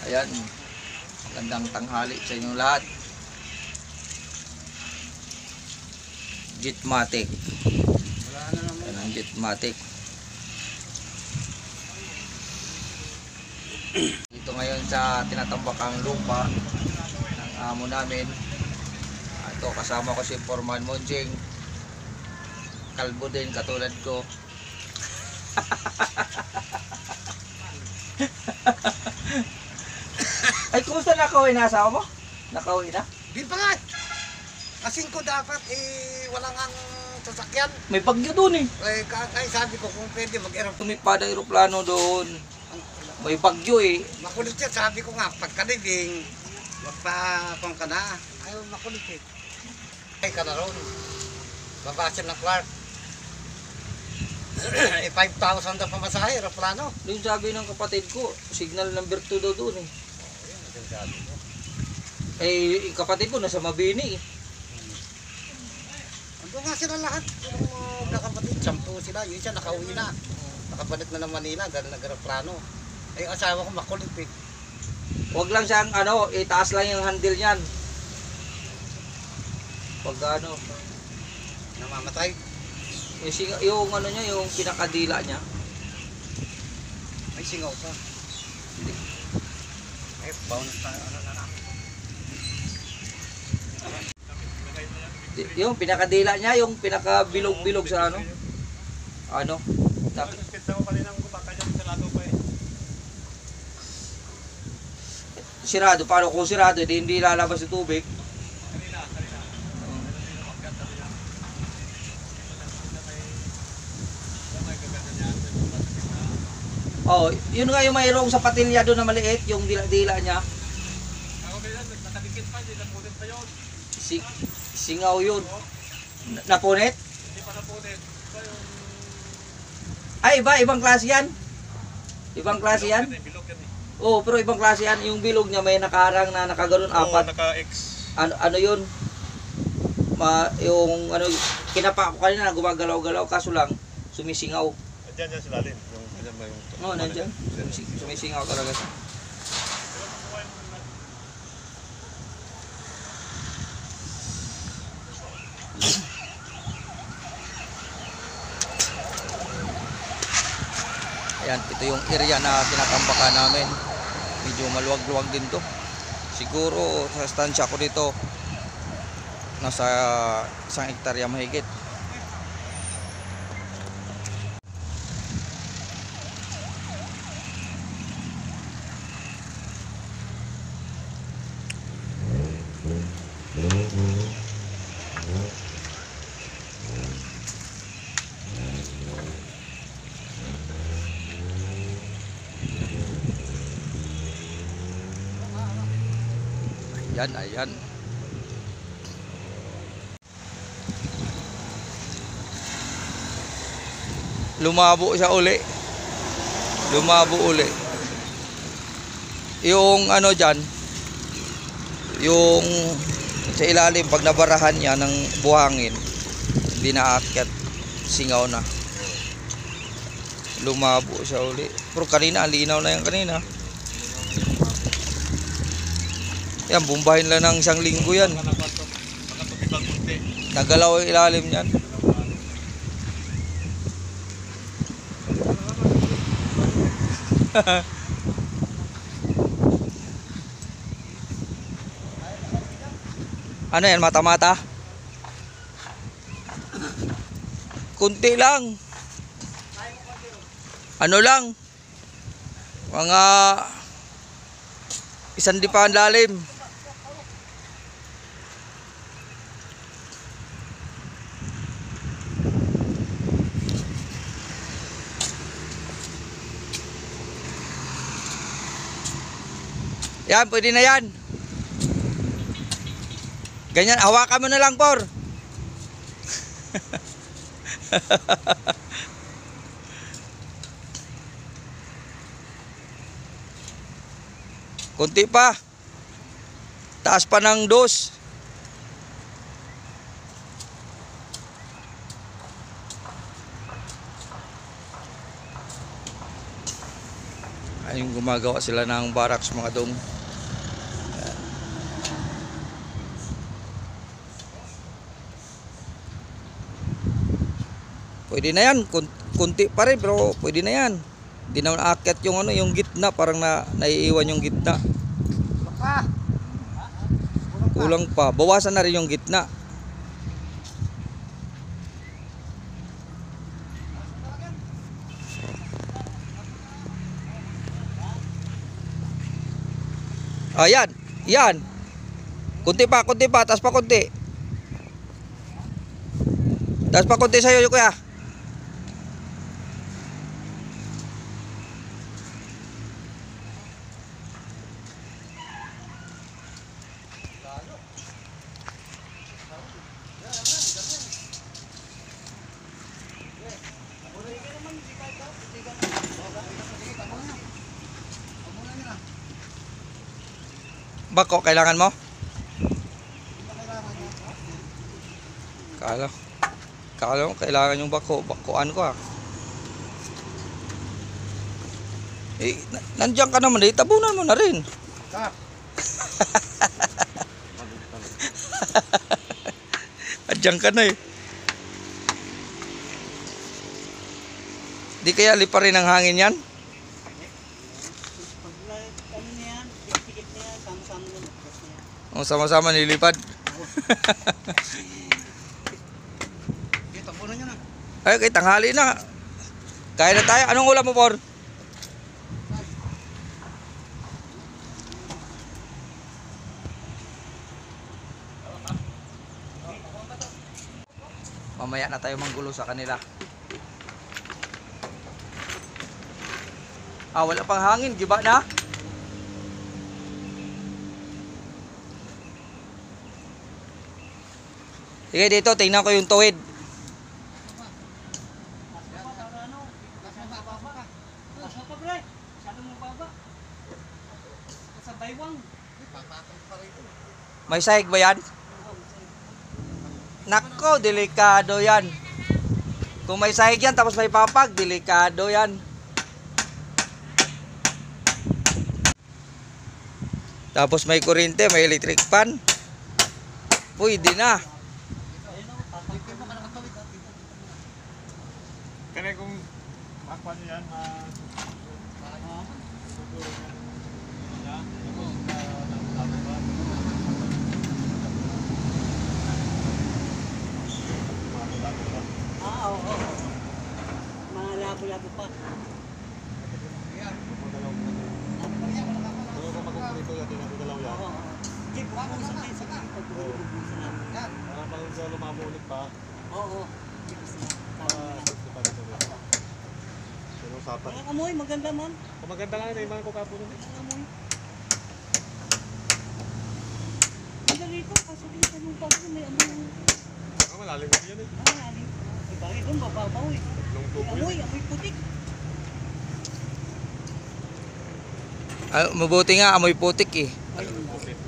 Ayan, magandang tanghali sa inyong lahat. Jetmatic. Ayan ang Jetmatic. Dito ngayon sa tinatambakang lupa ng amo namin. Ito, kasama ko si Foreman Monjing. Kalbo din katulad ko. Ay, kumusta nakauwi na asawa mo? Nakauwi na? Di pa nga. Kasing ko dapat, wala nga sasakyan. May bagyo doon eh. Kaya sabi ko kung pwede mag-aeroplano. Tumipad ang aeroplano doon. May bagyo eh. Makulit yan, sabi ko nga, pagkalibing, magpapang ka na. Ayaw makulit eh. Ay ka na ron. Babasin ng Clark. 5,000 na pamasahe, aeroplano. Yung sabi ng kapatid ko, signal number 2 daw doon eh. Sabi ko. Eh, kapatid ko nasa Mabini eh. Ando nga sila lahat. Yung kakapatid, 10 sila. Yung isa nakauwi na. Nakabalik na ng Manila dahil nag-aeroplano. Ay, asawa ko makulit eh. Huwag lang siyang itaas lang yung handle niyan. Pag Namamatay. yung niya, yung pinakadila niya. May singaw pa. Ay, bounce na na. Yung pinakadila niya, yung pinakabilog-bilog sa sirado. Paano kung sirado, hindi lalabas yung tubig? Oh, yun nga yung mayroong sa patilya doon na maliit, yung dila-dila niya. Singaw yun. Napunit? Hindi pa napunit. Ay, ibang klase yan. Ibang klase yan. Oo, pero ibang klase yan. Yung bilog niya may nakaharang na nakaganon apat. Naka-X. Ano yun? Yung kinapa ko kanina gumagalaw-galaw kaso lang sumisingaw. Diyan yan sila din. Yung ganyan ba yung... Oo, nandiyan. Sumisingaw talaga siya. Ayan, ito yung area na tinatambakan namin. Medyo maluwag-luwag din to. Siguro sa estansya ko dito nasa 1 hektarya mahigit. Ayan. Lumabo siya uli. Yung dyan, yung sa ilalim pag nabarahan niya ng buhangin, hindi na aakyat, singaw na. Lumabo siya uli. Pero kanina, linaw na yan kanina. Yan, bumbahin lang ng 1 linggo yan. Nagalaw yung ilalim yan. Ano yan, mata-mata? Kunti lang. Ano lang? Mga 1 dipaan lalim. Yan, pwede na yan. Ganyan, hawakan mo na lang, Por. Kunti pa. Taas pa ng 2. Ayun, gumagawa sila ng barracks mga dong. Pwede na yan, kunti pa rin pero pwede na yan. Hindi naman aakyat yung ano, yung gitna, parang naiiwan yung gitna. Baka. Kulang pa, bawasan na rin yung gitna. Ayan, yan. Kunti pa, taas pa kunti. Taas pa kunti sa'yo, kuya. Bako, kailangan mo? Kala mo kailangan yung bako. Bakuan ko ah. Nandiyan ka naman, tabunan mo na rin. Nandiyan ka na eh. Di kaya lipa rin ang hangin yan? O, sama-sama nilipad. Tapunan nyo na. Ay, kay tanghali na. Kaya na tayo. Anong ulam mo, Por? Mamaya na tayo manggulo sa kanila. Ah, wala pang hangin. Giba na? Sige, dito. Tingnan ko yung tuwid. May sahig ba yan? Nako, delikado yan. Kung may sahig yan tapos may papag, delikado yan. Tapos may kuryente, may electric fan. Pwede na. Kaya kung akwan yan, Oo. Mga labo-labo pa. Oo. Jeep, usap na yun sa pag-ubusan namin. para pag lumabo ulit pa, Oo. Jeep, pero usapan. ang amoy, maganda man. Kung maganda nga na yung mga kukapunan. Ang amoy. Maganda rito, kasi dito nung pagod may amoy. Malalim mo yan eh. Aling. Ay, bakit doon mababaw eh. Tatlong May tubo amoy, yan. amoy putik. Ay, mabuti nga, amoy putik eh.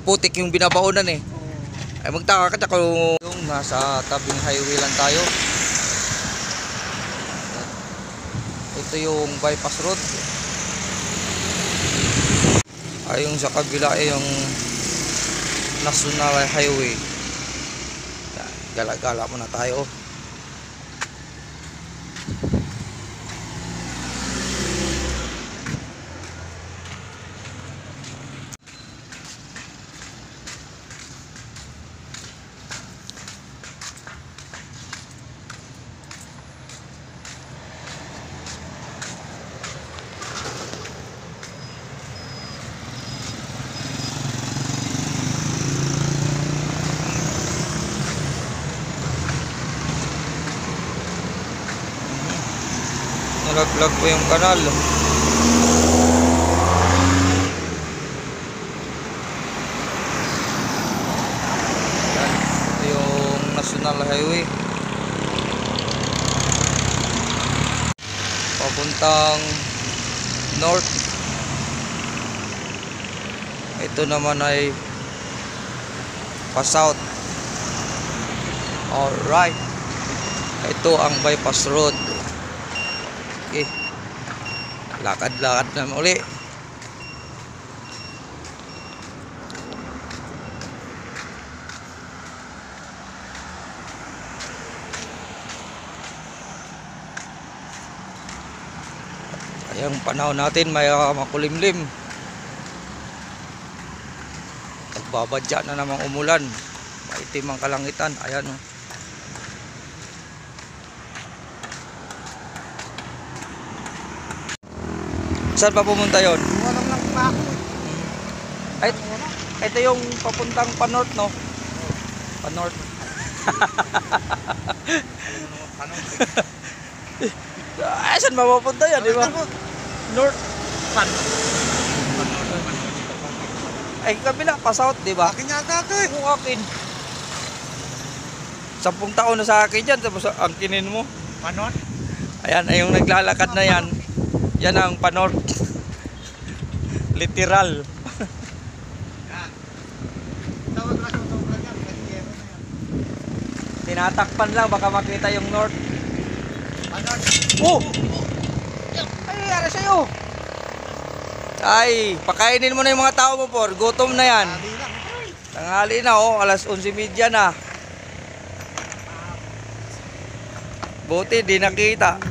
Putik yung binabaonan eh. Oo. Ay, magtaka ka kung yung nasa tabing highway lang tayo. Ito yung bypass road. Ay, yung sa kabila ay yung national highway. Gala-gala muna tayo. Nalaglag po yung kanal. Yan, ito yung national highway. Papuntang north. Ito naman ay pa-south. Alright. Ito ang bypass road. Okay. Lakad-lakad na uli. Yung panahon natin may makulimlim. Nagbabadya na namang umulan. Maitim ang kalangitan. Ayan o. Saan pa pumunta yon? Walang lang pa ako. Ay, ito yung papuntang pa-north, no? Pa-north. Ay, saan ba mapunta yan, di ba? North. Ay, kabila, pa-south, di ba? Akin yata ito eh. Yung akin. 10 taon na sa akin yan, tapos angkinin mo. Panon? Ayan, ay yung naglalakad na yan. Yan ang pa-north. Literal. Tawag na sa sobra niyan. Kasi yero na yan. Tinatakpan lang, baka makita yung north. Panon? Oh! Ay, nangyari sa'yo? Ay, pakainin mo na yung mga tao mo, por. Gutom na yan. Sabi lang. Tanghali na, oh. Alas 11:30 na. Buti, di nakita.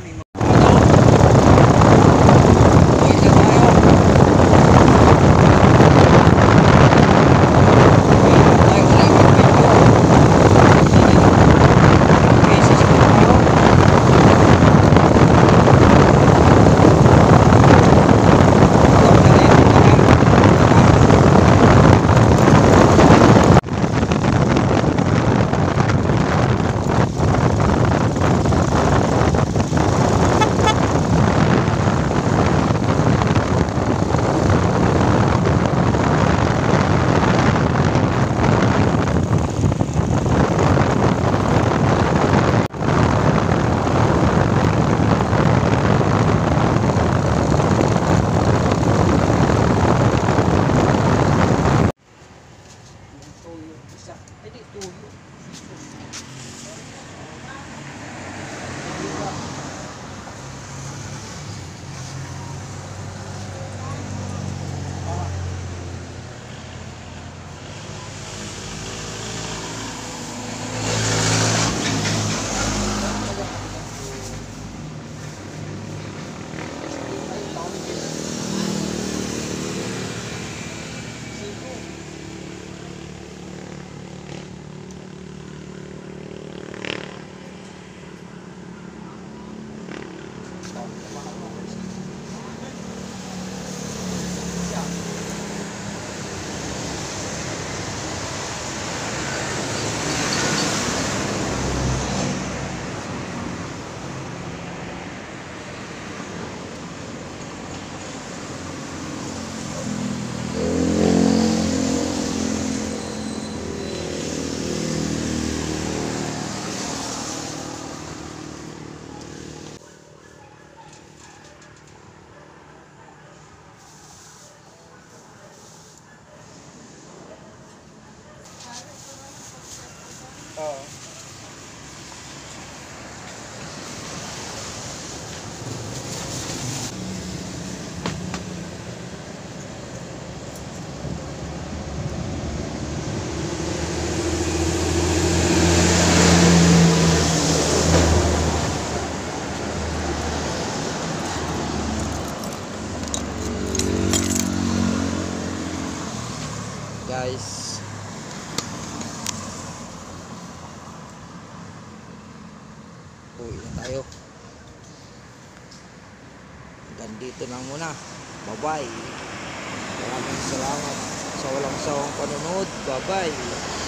Guys, uwi na tayo. Ganito lang muna. Bye bye. Maraming salamat sa walang sawang panonood. Bye bye.